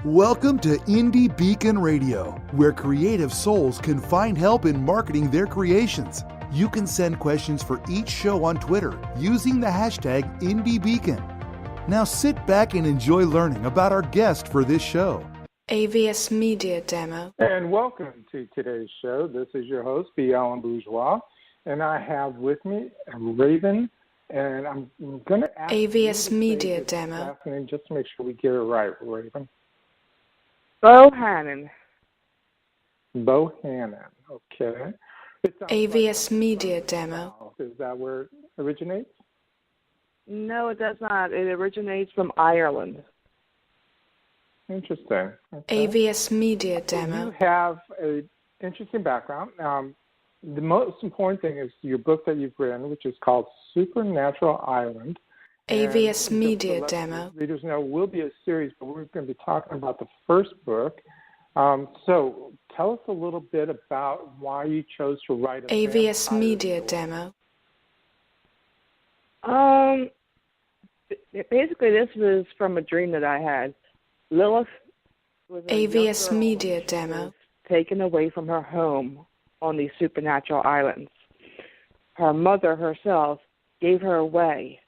Welcome to Indie Beacon Radio, where creative souls can find help in marketing their creations. You can send questions for each show on Twitter using the hashtag IndieBeacon. Now sit back and enjoy learning about our guest for this show. AVS Media Demo. And welcome to today's show. This is your host, b-alan-bourgeois, and I have with me Raven, and I'm going to ask AVS Media Demo. Just to make sure we get it right, Raven. Bohannon. Bohannon, okay. AVS Media Demo. Is that where it originates? No, it does not. It originates from Ireland. Interesting. Okay. AVS Media Demo. You have an interesting background. The most important thing is your book that you've written, which is called Supernatural Island. AVS Media Demo. Readers know will be a series, but we're going to be talking about the first book. So tell us a little bit about why you chose to write a AVS Media Demo. Basically, this was from a dream that I had. Lillith was AVS Media Demo. Taken away from her home on these supernatural islands. Her mother herself gave her away.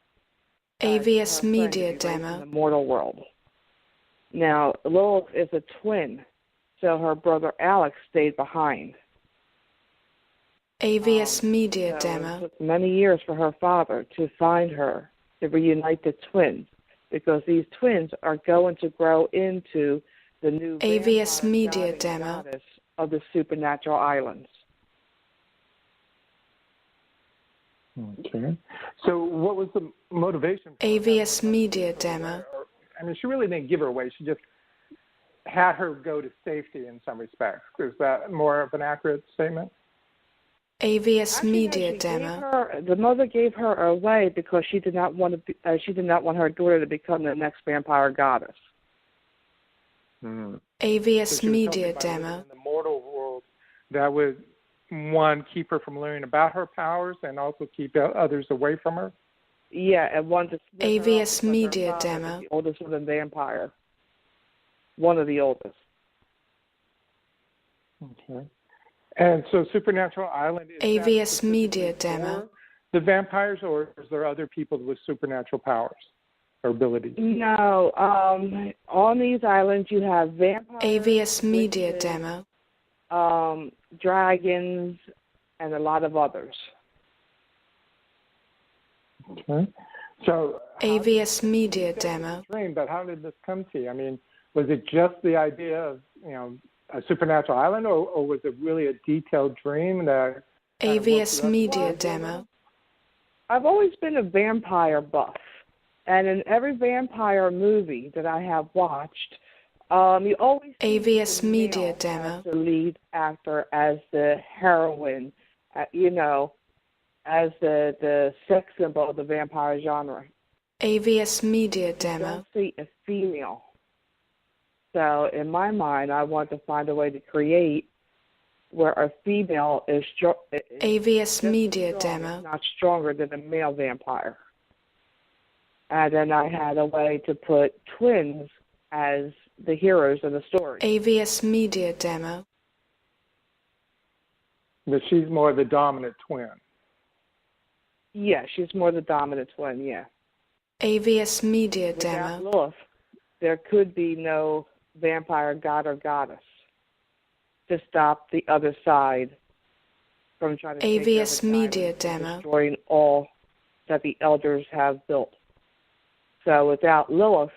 AVS Media Demo. In the mortal world. Now, Lillith is a twin, so her brother Alex stayed behind. AVS Media So Demo. it took many years for her father to find her, to reunite the twins, because these twins are going to grow into the new AVS Media god and Demo. goddess of the supernatural islands. Okay. So what was the motivation? AVS Media Demo. I mean, she really didn't give her away. She just had her go to safety in some respects. Is that more of an accurate statement? AVS Actually, Media no, she gave Demo. the mother gave her away because she did not want to. She did not want her daughter to become the next vampire goddess. AVS Media By Demo. living in the mortal world, that would, one, keep her from learning about her powers and also keep others away from her? Yeah, and one to split her up AVS because her Media father was Demo. the oldest living vampire. One of the oldest. Okay. And so Supernatural Island is AVS Media for Demo. the vampires, or is there other people with supernatural powers or abilities? No, on these islands you have vampires, AVS Media witches, Demo. dragons, and a lot of others. Okay. So AVS Media Demo. dream, but how did this come to you? I mean, was it just the idea of, a supernatural island, or was it really a detailed dream that AVS Media Demo. I've always been a vampire buff, and in every vampire movie that I have watched, you always see AVS the Media male Demo. as the lead actor, as the heroine, as the sex symbol of the vampire genre. AVS Media You Demo. don't see a female. So in my mind, I want to find a way to create where a female is AVS Media strong, Demo. not stronger than a male vampire. And then I had a way to put twins as the heroes of the story. AVS Media Demo. that she's more the dominant twin? Yeah, she's more the dominant twin, yeah. AVS Media Without Demo. Lilith, there could be no vampire god or goddess to stop the other side from trying to take over AVS the Media island and Demo. destroying all that the elders have built. So without Lilith,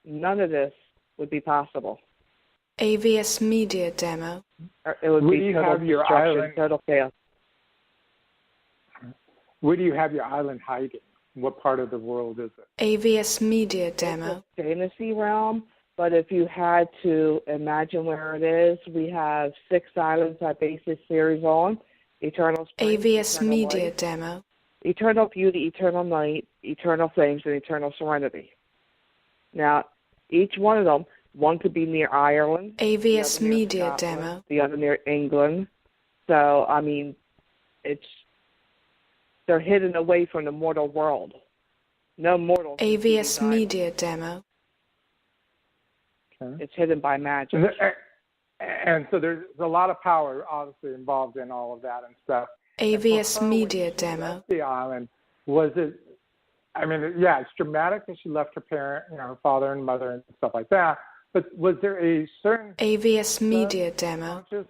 none of this would be possible. AVS Media Demo. It would Where do be you total have your destruction, island? total chaos. Where do you have your island hiding? What part of the world is it? AVS Media It's Demo. a fantasy realm, but if you had to imagine where it is, we have 6 islands I base this series on. Eternal Spring, AVS Eternal Media Light, Demo. Eternal Beauty, Eternal Night, Eternal Flames, and Eternal Serenity. Now, each one of them, one could be near Ireland, AVS the other near Media Scotland, Demo. the other near England. So, I mean, they're hidden away from the mortal world. No mortal. can see these AVS islands. Media Demo. Okay. It's hidden by magic. And so there's a lot of power, obviously, involved in all of that and stuff. AVS And for her, Media when she Demo. left the island, was it? I mean, yeah, it's dramatic that she left her parent, her father and mother and stuff like that. But was there a certain AVS Media Demo. just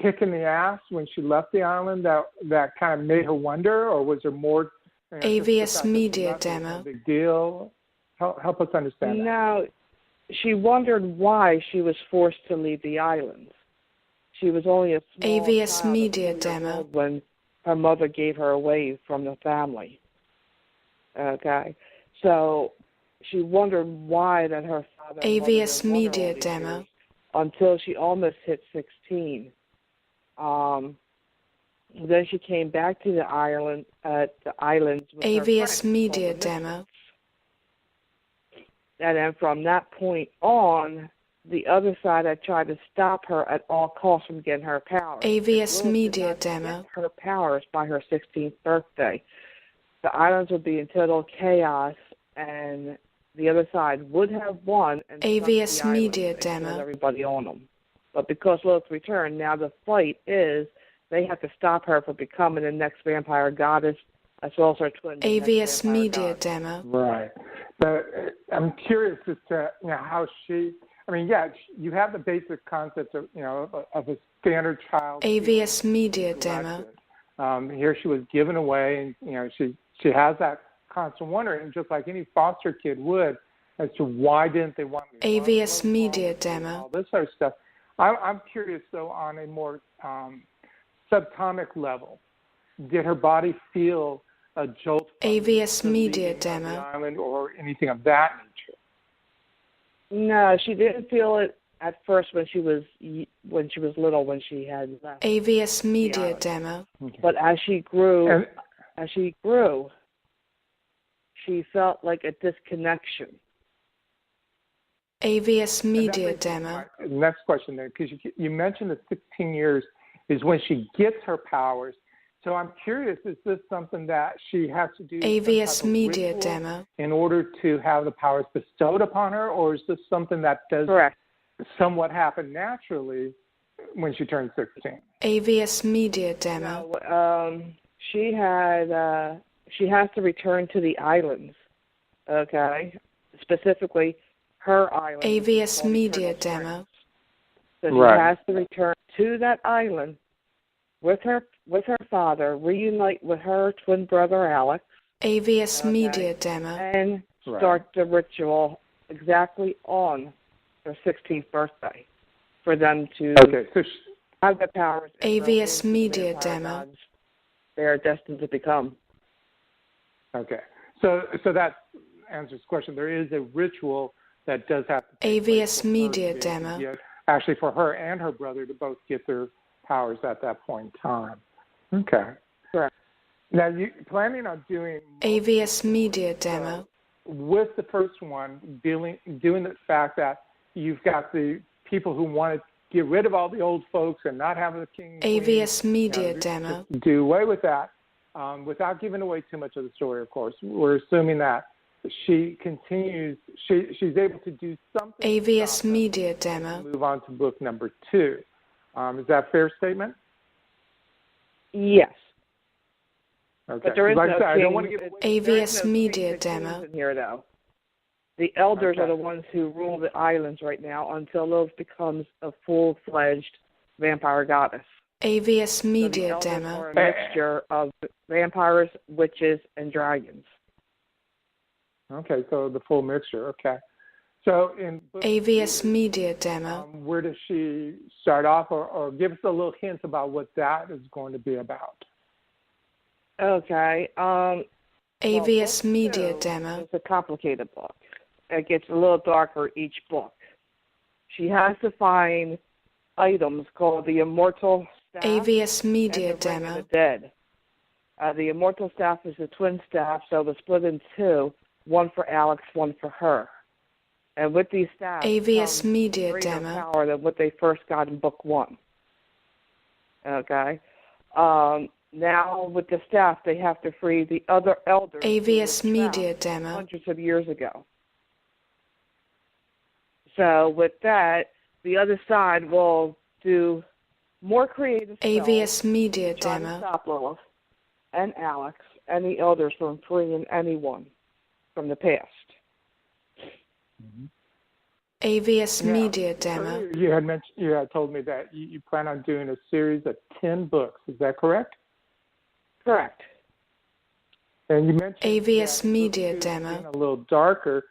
kick in the ass when she left the island that kind of made her wonder, or was there more? AVS Media Demo. Big deal. Help us understand that. No, she wondered why she was forced to leave the island. She was only a small AVS child Media of 2 years Demo. old when her mother gave her away from the family. Okay, so she wondered why that her father and mother AVS didn't want her Media all these Demo. years until she almost hit 16. Then she came back to the islands with her AVS friends Media called the Demo. Misfits. And then from that point on, the other side had tried to stop her at all costs from getting her powers. AVS Lillith did Media not Demo. get her powers by her 16th birthday. The islands would be in total chaos, and the other side would have won and AVS sunk the islands Media and killed Demo. everybody on them. But because Lillith returned, now the fight is they have to stop her from becoming the next vampire goddess, as well as her twin. the next AVS vampire Media goddess. Demo. Right. But I'm curious as to how she. I mean, yeah, you have the basic concept of of a standard child. AVS Media Demo. Here she was given away, and she has that constant wondering, just like any foster kid would, as to why didn't they want me? AVS Media Demo. All this sort of stuff. I'm curious though, on a more subatomic level, did her body feel a jolt from AVS the Media leaving of the Demo. island or anything of that nature? No, she didn't feel it at first when she was little, when she had left. AVS Media Yeah. Demo. Okay. But as she grew, And, she felt like a disconnection. AVS and that Media brings me to Demo. my next question there, because you mentioned that 16 years is when she gets her powers. So I'm curious, is this something that she has to do AVS some type of Media ritual Demo. in order to have the powers bestowed upon her, or is this something that does Correct. somewhat happen naturally when she turns 16? AVS Media Demo. No, she has to return to the islands. Okay, specifically her island. AVS called Media Eternal Demo. Springs. So she Right. has to return to that island with her father, reunite with her twin brother Alex, AVS Okay. Media Demo. and Right. start the ritual exactly on their 16th birthday for them to Okay, so have the powers. and AVS grow into the Media vampire Demo. gods they are destined to become. okay, so that answers the question. There is a ritual that does have to take AVS place for her to Media be able to Demo. get- actually, for her and her brother to both get their powers at that point in time. Okay. Correct. Now, you planning on doing AVS Media Demo. with the first one, doing the fact that you've got the people who want to get rid of all the old folks and not have the king and queen, AVS Media just Demo. do away with that, without giving away too much of the story, of course. We're assuming that she continues, she's able to do something. AVS Media Demo. Move on to book number 2. Is that a fair statement? Yes. Okay. But there is Like no I said, I king. don't want to give away. AVS There is no Media kings or queens Demo. in here, though. The elders are Okay. the ones who rule the islands right now until Lilith becomes a full-fledged vampire goddess. AVS So the Media elders Demo. are a mixture of vampires, witches, and dragons. Okay, so the full mixture. Okay. So in book AVS 2, Media Demo. where does she start off, or give us a little hint about what that is going to be about? Okay. AVS book Media 2 Demo. is a complicated book. It gets a little darker each book. She has to find items called the Immortal Staff AVS Media and the Ring of Demo. the Dead. The Immortal Staff is a twin staff, so they're split in two, one for Alex, one for her. And with these staffs AVS comes Media greater Demo. power than what they first got in book 1. Okay? Now, with the staff, they have to free the other elders who AVS were trapped Media Demo. hundreds of years ago. So with that, the other side will do more creative AVS Media trying to Demo. stop Lillith and Alex and the elders from freeing anyone from the past. AVS Now, Media Demo. earlier you had told me that you plan on doing a series of 10 books. Is that correct? Correct. And you mentioned AVS that Media book two is Demo. getting a little darker.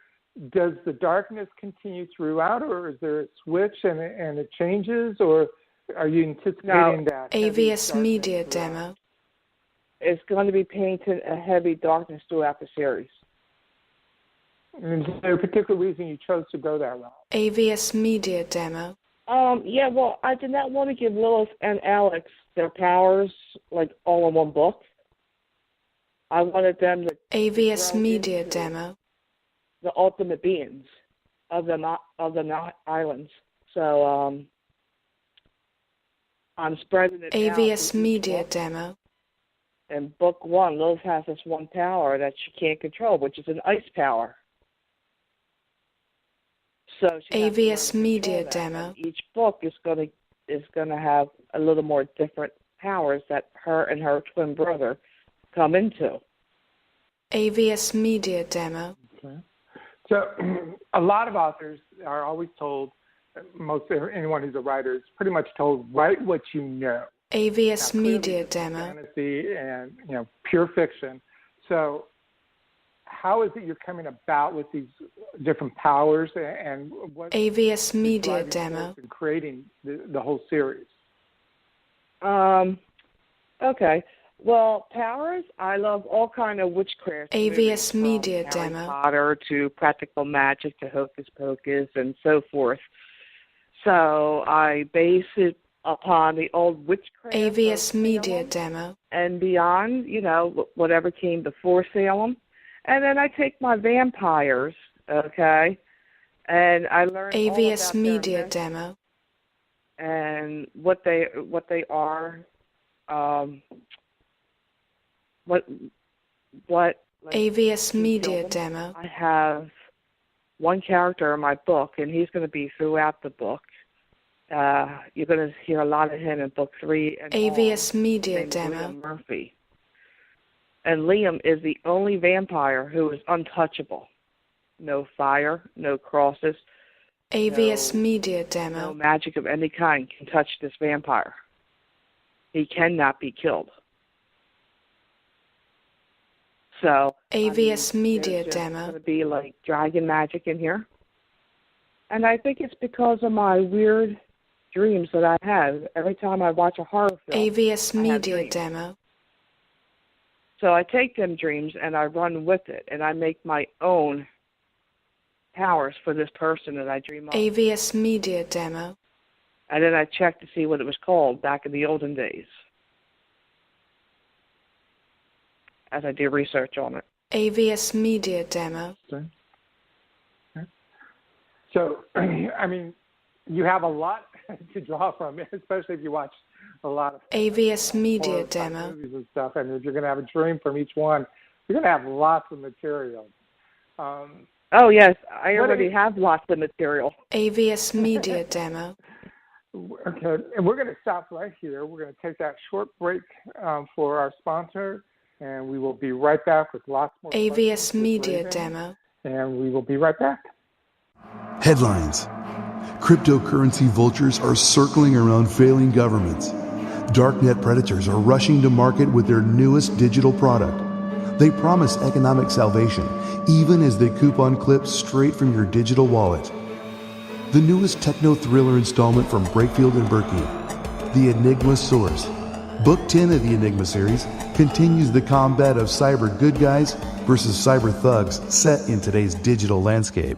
Does the darkness continue throughout, or is there a switch and it changes, or are you anticipating that? heavy AVS darkness Media throughout? Demo. It's going to be painted a heavy darkness throughout the series. And is there a particular reason you chose to go that route? AVS Media Demo. Yeah, well, I did not want to give Lillith and Alex their powers, like, all in one book. I wanted them to AVS grow Media into Demo. the ultimate beings of the islands. So I'm spreading it out. AVS through each Media book. Demo. In book one, Lilith has this one power that she can't control, which is an ice power. So she has to learn AVS to Media control that. Demo. And each book is going to have a little more different powers that her and her twin brother come into. AVS Media Demo. Okay. So a lot of authors are always told, anyone who's a writer is pretty much told, write what you know. AVS Now, clearly Media this is Demo. fantasy and pure fiction. So how is it you're coming about with these different powers, and what AVS Media driving Demo. force in creating the whole series? Okay. Well, powers, I love all kind of witchcraft. AVS movies, Media from Harry Demo. Potter to practical magic to hocus pocus and so forth. So I base it upon the old witchcraft AVS of Media Salem Demo. and beyond, whatever came before Salem. And then I take my vampires, okay, and I learn all AVS about Media their myths Demo. and what they are, what like, AVS who Media killed them. Demo. I have one character in my book, and he's going to be throughout the book. You're going to hear a lot of him in book 3 and AVS on. Media His name's Demo. Liam Murphy. And Liam is the only vampire who is untouchable. No fire, no crosses, AVS Media no Demo. magic of any kind can touch this vampire. He cannot be killed. So AVS Media there's Demo. going to be like dragon magic in here. And I think it's because of my weird dreams that I have. Every time I watch a horror film, AVS I have Media dreams. Demo. So I take them dreams and I run with it, and I make my own powers for this person that I dream of. AVS Media Demo. And then I check to see what it was called back in the olden days as I do research on it. AVS Media Demo. Okay. So, I mean, you have a lot to draw from, especially if you watch a lot of AVS Media horror-type Demo. movies and stuff, and if you're going to have a dream from each one, you're going to have lots of material. Oh, yes, I already have lots of material. AVS Media Demo. Okay, and we're going to stop right here. We're going to take that short break for our sponsor, and we will be right back with lots more AVS questions with Media Raven, Demo. and we will be right back. Headlines. Cryptocurrency vultures are circling around failing governments. Darknet predators are rushing to market with their newest digital product. They promise economic salvation, even as they coupon clips straight from your digital wallet. The newest techno-thriller installment from Breakfield and Berkey, The Enigma Source. Book 10 of the Enigma series continues the combat of cyber good guys versus cyber thugs set in today's digital landscape.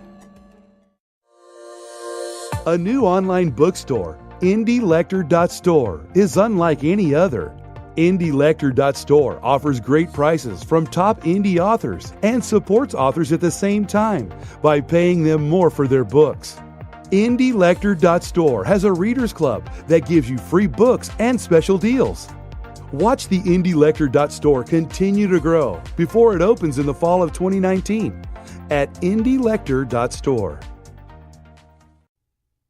A new online bookstore, IndieLector.store, is unlike any other. IndieLector.store offers great prices from top indie authors and supports authors at the same time by paying them more for their books. IndieLector.store has a readers club that gives you free books and special deals. Watch the IndieLector.store continue to grow before it opens in the fall of 2019 at IndieLector.store.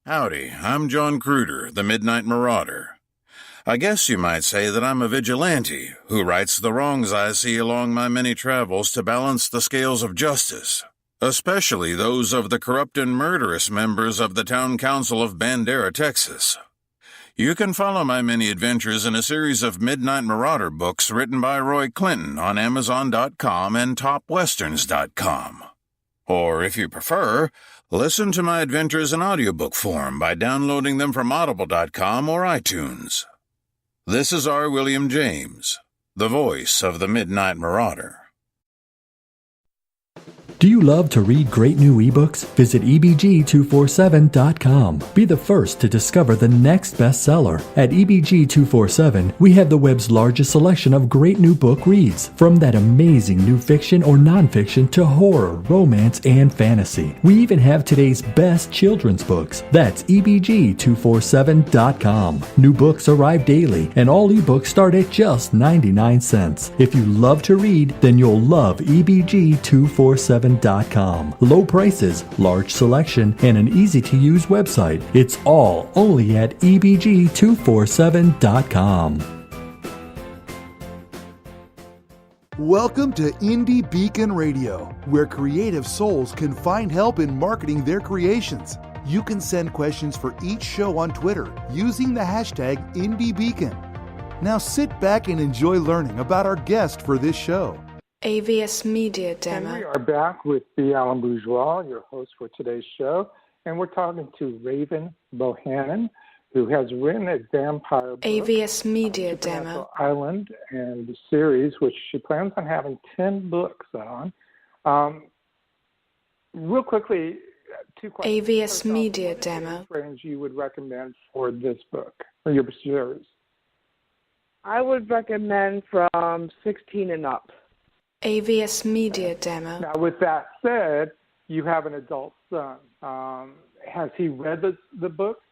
Howdy, I'm John Cruder, the Midnight Marauder. I guess you might say that I'm a vigilante who rights the wrongs I see along my many travels to balance the scales of justice, especially those of the corrupt and murderous members of the Town Council of Bandera, Texas. You can follow my many adventures in a series of Midnight Marauder books written by Roy Clinton on Amazon.com and TopWesterns.com. Or, if you prefer, listen to my adventures in audiobook form by downloading them from Audible.com or iTunes. This is R. William James, the voice of the Midnight Marauder. Do you love to read great new ebooks? Visit EBG247.com. Be the first to discover the next bestseller. At EBG247, we have the web's largest selection of great new book reads, from that amazing new fiction or nonfiction to horror, romance, and fantasy. We even have today's best children's books. That's EBG247.com. New books arrive daily, and all ebooks start at just 99 cents. If you love to read, then you'll love EBG247.com. Low prices, large selection, and an easy-to-use website. It's all only at EBG247.com. Welcome to Indie Beacon Radio, where creative souls can find help in marketing their creations. You can send questions for each show on Twitter using the hashtag IndieBeacon. Now sit back and enjoy learning about our guest for this show. AVS Media And Demo. we are back with b-alan-bourgeois, your host for today's show. And we're talking to Raven Bohannon, who has written a vampire book, AVS Media Supernatural Demo. Island, and the series, which she plans on having 10 books on. Real quickly, two questions. AVS First off, Media what is the Demo. age range you would recommend for this book, or your series? I would recommend from 16 and up. AVS Media Demo. Now, with that said, you have an adult son. Has he read the book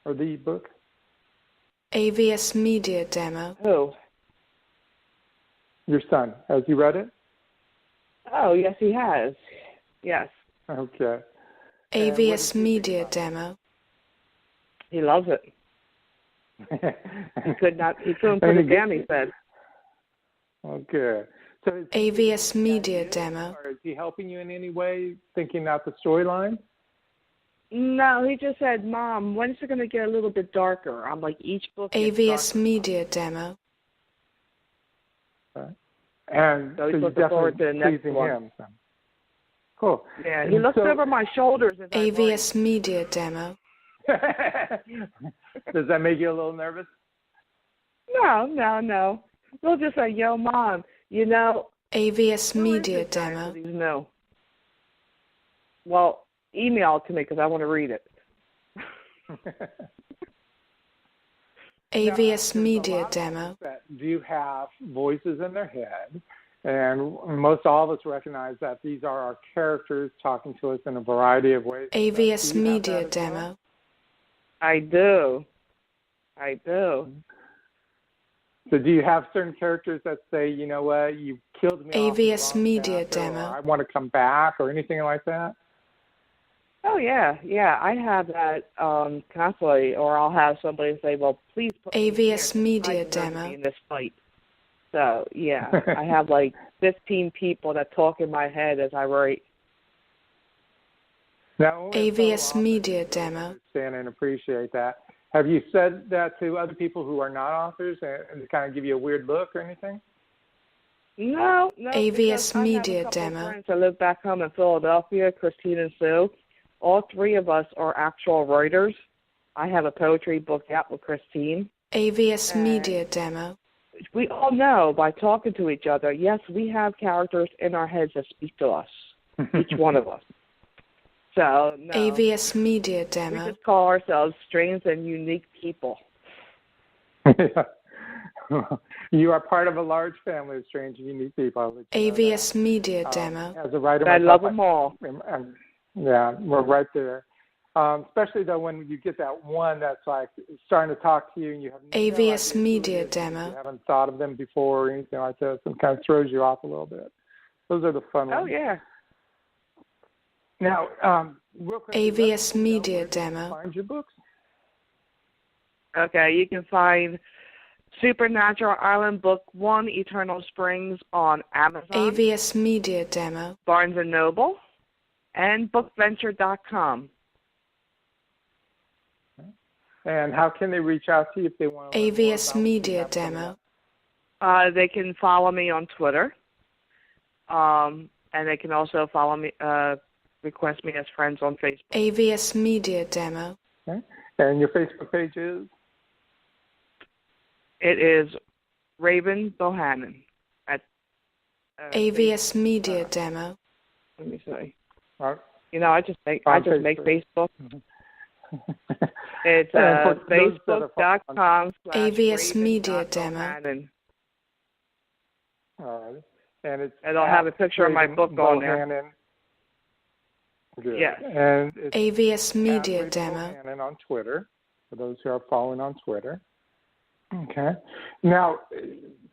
or the book? AVS Media Demo. Who? Your son. Has he read it? Oh, yes, he has. Yes. Okay. AVS Media Demo. He loves it. He couldn't put it down, he said. Okay. So is AVS Media Demo. Or is he helping you in any way, thinking out the storyline? No, he just said, Mom, when's it going to get a little bit darker? I'm like, each book gets AVS darker. Media Demo. Okay. And So he's you're looking forward to the definitely next pleasing one. him. So. Cool. Yeah, he looks over my shoulders. As I AVS Media Demo. Does that make you a little nervous? No. We'll just say, yo, Mom, you know. AVS who is Media this guy? Demo. No. Well, email it to me because I want to read it. AVS Media Demo. That do have voices in their head, and most all of us recognize that these are our characters talking to us in a variety of ways. AVS Do you have Media that as well? Demo. I do. So do you have certain characters that say, you know what, you killed me off the AVS wrong Media chapter, Demo. or I want to come back, or anything like that? Oh, yeah. I have that constantly, or I'll have somebody say, well, please put me AVS here. Media I deserve to Demo. be in this fight. So, yeah, I have like 15 people that talk in my head as I write. Now, AVS Media Demo. Understand and appreciate that. Have you said that to other people who are not authors and to kind of give you a weird look or anything? No. AVS because I have Media a couple Demo. Of friends that live back home in Philadelphia, Christine and Sue. All three of us are actual writers. I have a poetry book out with Christine. AVS Media Demo. We all know by talking to each other, yes, we have characters in our heads that speak to us, each one of us. So, no. AVS Media We Demo. just call ourselves strange and unique people. You are part of a large family of strange and unique people. I'll let you know AVS that. Media Demo. As a writer, I myself, love them all. Yeah, we're right there. Especially though when you get that one that's like starting to talk to you and you have no AVS idea who Media it is, Demo. you haven't thought of them before or anything like that, so it kind of throws you off a little bit. Those are the fun ones. Oh, yeah. Now, real quick, AVS let me know Media where they can Demo. find your books. Okay, you can find Supernatural Island Book 1, Eternal Springs on Amazon, AVS Media Demo. Barnes & Noble, and bookventure.com. And how can they reach out to you if they want to learn more AVS about what you Media have coming Demo. up? They can follow me on Twitter, and they can also follow me, request me as friends on Facebook. AVS Media Demo. Okay. And your Facebook page is? It is Raven Bohannon at AVS Media Demo. Let me see. Right. You know, I just make Facebook. It's facebook.com/AVS AVS Media Demo. All right. And I'll have a picture of my book on there. Good. Yes. And it's AVS Media Raven Demo. Bohannon on Twitter, for those who are following on Twitter. Okay. Now,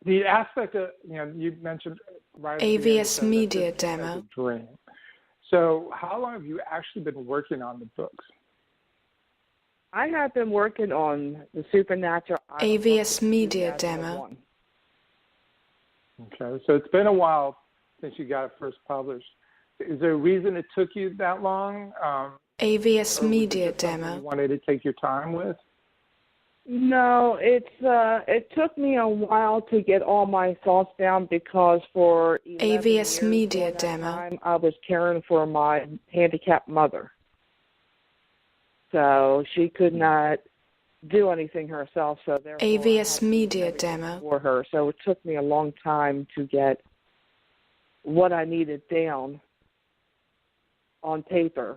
the aspect of, you mentioned right at the end, AVS so Media that this is Demo. a dream. So how long have you actually been working on the books? I have been working on the Supernatural Island AVS book Media 2001. Okay. So it's been a while since you got it first published. Is there a reason it took you that long? AVS or was it Media just something Demo. you wanted to take your time with? No, it took me a while to get all my thoughts down because for 11 AVS years Media during that Demo. time, I was caring for my handicapped mother. So she could not do anything herself, so therefore AVS I had to do Media everything Demo. for her. So it took me a long time to get what I needed down on paper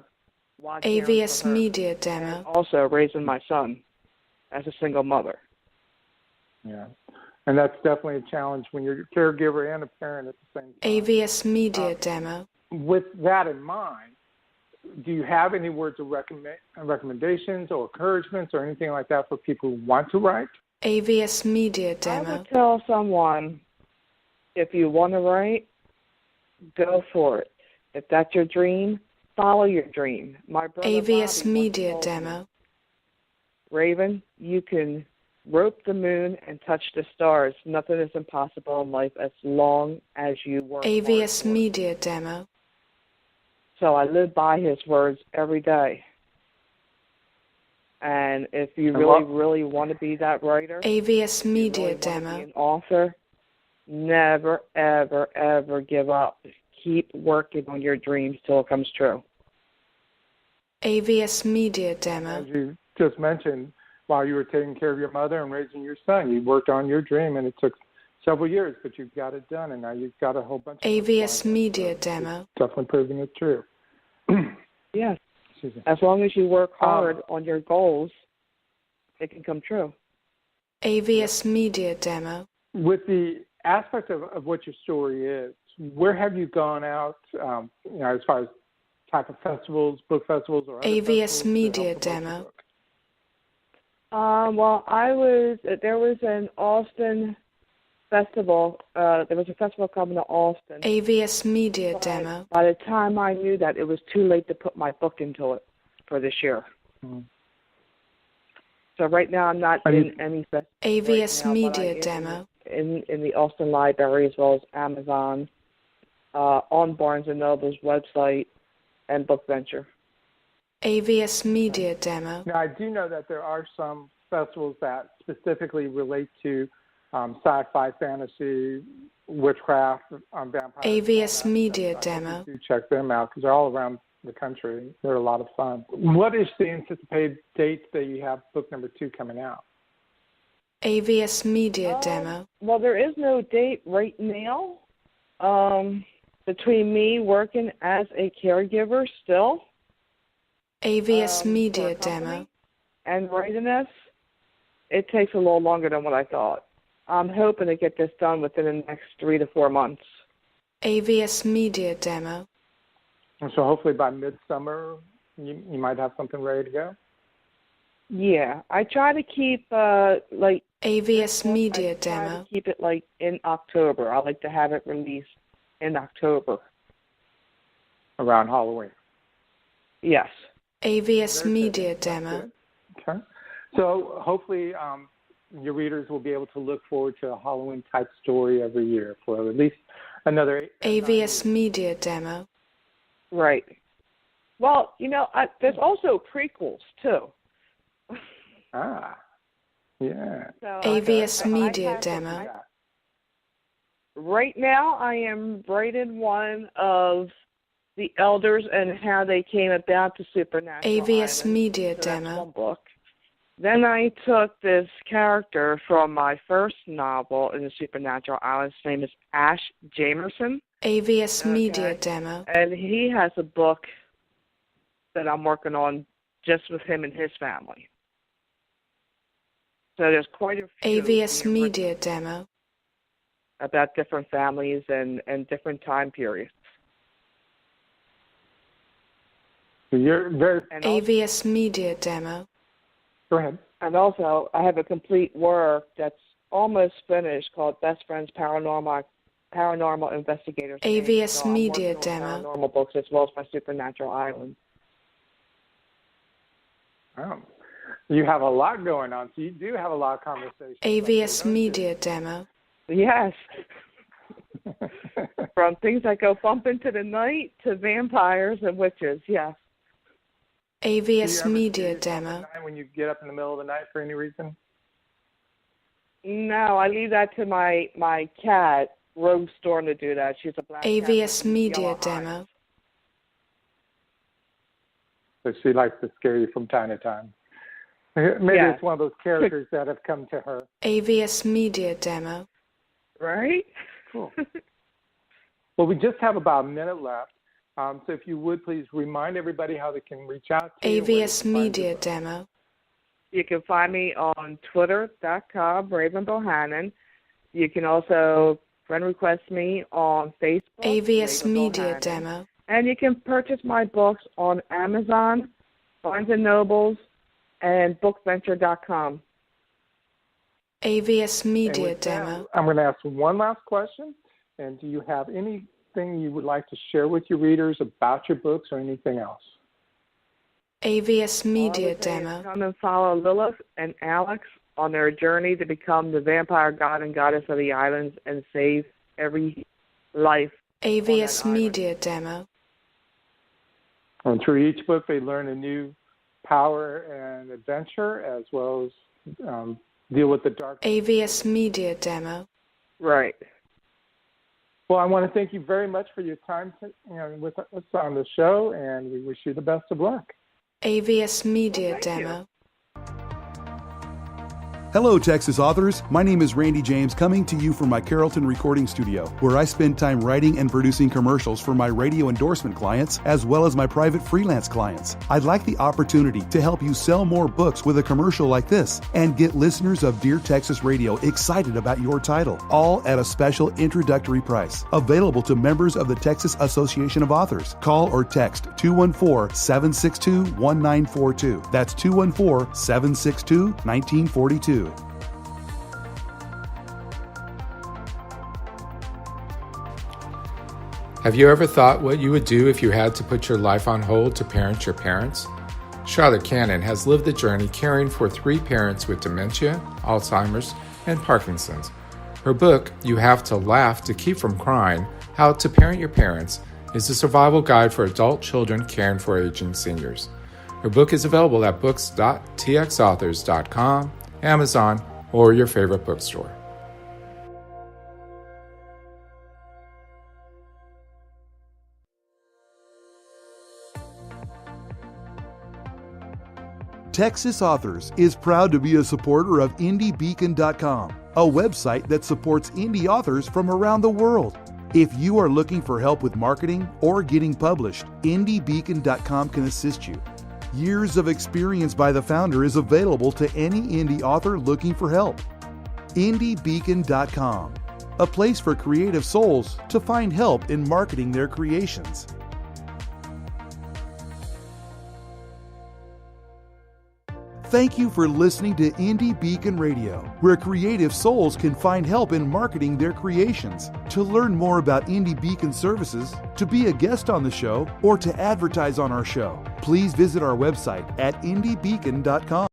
while caring AVS for her. Media And Demo. also raising my son as a single mother. Yeah. And that's definitely a challenge when you're a caregiver and a parent at the same time. AVS Media Demo. With that in mind, do you have any words of recommendations or encouragements or anything like that for people who want to write? AVS Media I Demo. would tell someone, if you want to write, go for it. If that's your dream, follow your dream. My brother AVS Bobby Media once told me, Demo. Raven, you can rope the moon and touch the stars. Nothing is impossible in life as long as you work hard AVS for it. Media Demo. So I live by his words every day. And if you really want to be that writer, AVS Media really want to be Demo. an author, never, ever, ever give up. Keep working on your dreams till it comes true. AVS Media Demo. As you just mentioned, while you were taking care of your mother and raising your son, you worked on your dream, and it took several years, but you've got it done, and now you've got a whole bunch of AVS Media so Demo. it's definitely proving it true. Yes. Excuse me. As long as you work hard on your goals, it can come true. AVS Media Demo. With the aspect of what your story is, where have you gone out, as far as type of festivals, book festivals, or other AVS festivals to Media help promote your Demo. book? Well, there was an Austin festival. There was a festival coming to Austin. AVS Media But Demo. by the time I knew that, it was too late to put my book into it for this year. Mm-hmm. So right now I'm not in any festival. AVS right now, Media but I Demo. am in the Austin Library as well as Amazon, on Barnes & Noble's website, and BookVenture. AVS Media Demo. Now, I do know that there are some festivals that specifically relate to sci-fi, fantasy, witchcraft, vampires. AVS Media I Demo. hope you do check them out because they're all around the country. They're a lot of fun. What is the anticipated date that you have book number 2 coming out? AVS Media Demo. Well, there is no date right now. Between me working as a caregiver still, AVS for Media a company, Demo. and writing this, it takes a little longer than what I thought. I'm hoping to get this done within the next 3 to 4 months. AVS Media Demo. And so hopefully by midsummer, you might have something ready to go? Yeah, I try to keep like AVS Media I try Demo. to keep it like in October. I like to have it released in October. Around Halloween. Yes. AVS Media Demo. Okay. So hopefully your readers will be able to look forward to a Halloween-type story every year for at least another 8 AVS Media Demo. Right. Well, there's also prequels, too. Yeah. So AVS Media Demo. Right now, I am writing one of the elders and how they came about the supernatural AVS island. Media So Demo. that's one book. Then I took this character from my first novel in the Supernatural Islands. His name is Ash Jamerson. AVS Media Demo. And he has a book that I'm working on just with him and his family. So there's quite a few AVS Media Demo. about different families and different time periods. So you're very... AVS Media Demo. Go ahead. And also, I have a complete work that's almost finished called Best Friends Paranormal Investigators. AVS Media Demo. Paranormal books as well as my Supernatural Island. Oh. You have a lot going on, so you do have a lot of conversations. AVS Media Demo. Yes. From things that go bump into the night to vampires and witches, yes. AVS Media Demo. When you get up in the middle of the night for any reason? No, I leave that to my cat, Rose Storm, to do that. She's a black AVS cat. Media Demo. So she likes to scare you from time to time. Maybe it's one of those characters that have come to her. AVS Media Demo. Right? Cool. Well, we just have about a minute left. So if you would, please remind everybody how they can reach out to you. AVS Media Demo. You can find me on twitter.com, Raven Bohannon. You can also friend request me on Facebook. AVS Raven Media Bohannon. Demo. And you can purchase my books on Amazon, Barnes & Nobles, and bookventure.com. AVS Media And with Demo. that, I'm going to ask one last question. And do you have anything you would like to share with your readers about your books or anything else? AVS Media All I would say is Demo. come and follow Lillith and Alex on their journey to become the vampire god and goddess of the islands and save every life. AVS Media Demo. And through each book, they learn a new power and adventure, as well as deal with the dark. AVS Media Demo. Right. Well, I want to thank you very much for your time with us on the show, and we wish you the best of luck. AVS Media Thank Demo. you. Hello, Texas authors. My name is Randy James, coming to you from my Carrollton recording studio, where I spend time writing and producing commercials for my radio endorsement clients, as well as my private freelance clients. I'd like the opportunity to help you sell more books with a commercial like this and get listeners of Dear Texas Radio excited about your title, all at a special introductory price. Available to members of the Texas Association of Authors. Call or text 214-762-1942. That's 214-762-1942. Have you ever thought what you would do if you had to put your life on hold to parent your parents? Charlotte Cannon has lived the journey caring for 3 parents with dementia, Alzheimer's, and Parkinson's. Her book, You Have to Laugh to Keep from Crying, How to Parent Your Parents, is a survival guide for adult children caring for aging seniors. Her book is available at books.txauthors.com, Amazon, or your favorite bookstore. Texas Authors is proud to be a supporter of IndieBeacon.com, a website that supports indie authors from around the world. If you are looking for help with marketing or getting published, IndieBeacon.com can assist you. Years of experience by the founder is available to any indie author looking for help. IndieBeacon.com, a place for creative souls to find help in marketing their Thank you for listening to Indie Beacon Radio, where creative souls can find help in marketing their creations. To learn more about Indie Beacon services, to be a guest on the show, or to advertise on our show, please visit our website at indiebeacon.com.